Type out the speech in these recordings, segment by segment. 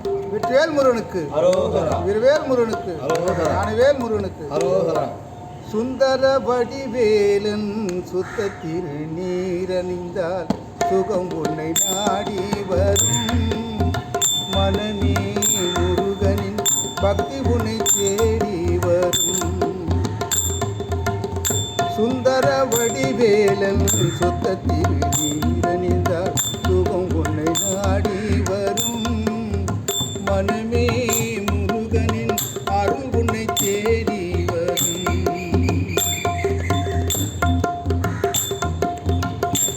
வெற்றிவேல் முருகனுக்கு, வீரவேல் முருகனுக்கு, ஞானவேல் முருகனுக்கு. சுந்தர வடிவேலன் சுத்த திருநீரணிந்தால் சுகம் உன்னை நாடி வரும். மனமே முருகனின் பக்தி உன்னை தேடி வரும். சுந்தர வடிவேலன் சுத்த திருநீரணிந்தால் சுகம் உன்னை நாடி வரும். மனமே முருகனின் அருள் உன்னை தேடி வரும்.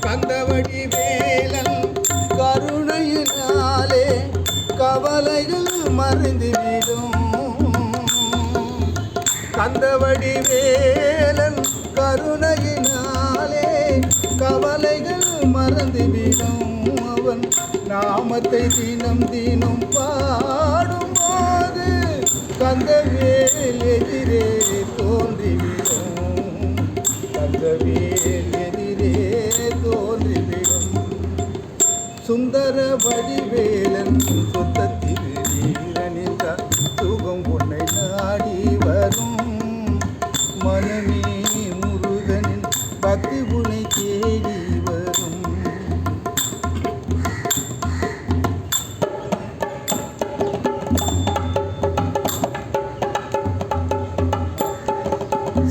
கந்தவடி வேலன் கருணையினாலே கவலைகள் மறைந்துவிடும். கந்தவடி வேலன் கருணையினாலே கவலைகள் மறந்துவிடும். அவன் நாமத்தை தினம் தினம் பாடும்போது கந்தவேல் எதிரே தோன்றிவிடும். கந்தவேல் எதிரே தோன்றிவிடும். சுந்தர வடிவேலன் சுத்த திருநீரணிந்தால் சுகம் உன்னை நாடி வரும். மனமே முருகனின் பக்தி உன்னை தேடி வரும்.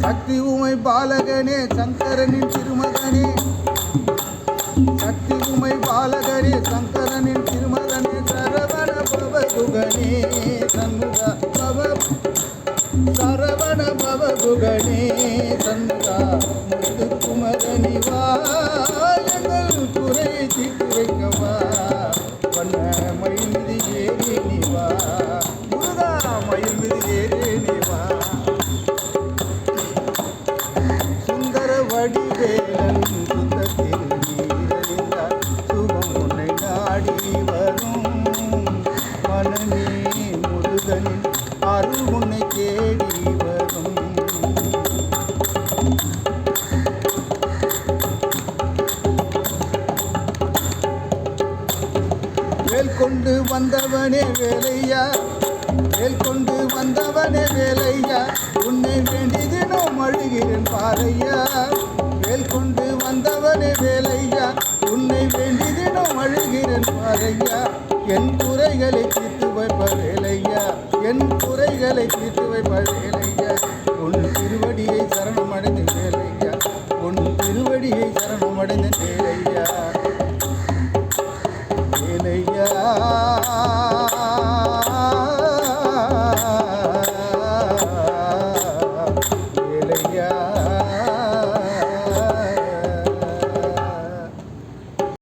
சக்தி உமை பாலகனே சங்கரனின் திருமகனே. சக்தி உமை பாலகனே சங்கரனின் திருமகனே. சரவண பவகுகனே சண்முகா சரவண பவகுகனே சண்முகா முத்துக்குமரனி வா எங்கள் குறையை தீர்த்து வைக்கவா. வண்ண மயில் மீது ஏறி நீ வா முருகா, மயில் மீது ஏறி நீ வா. சுந்தர வடிவேலன் சுத்த திருநீரணிந்தால் சுகம் உன்னை நாடி வரும். மனமே முருகனின் அருள் உன்னை தேடி வரும். வேல் கொண்டு வந்தவனே வேலையா, வேல் கொண்டு வந்தவனே வேலையா, உன்னை வேண்டிதினோம் அழுகிறேன் பாரையா. வேல் கொண்டு வந்தவனே வேலையா, உன்னை வேண்டிதினோம் அழுகிறேன் பாரையா. என் குறைகளை தீர்த்து வைப்ப வேலையா, என் குறைகளை தீர்த்து வைப்ப வேலையா. உன் திருவடியை சரணமடைந்த வேலையா, உன் திருவடியை சரணமடைந்த வேலையா.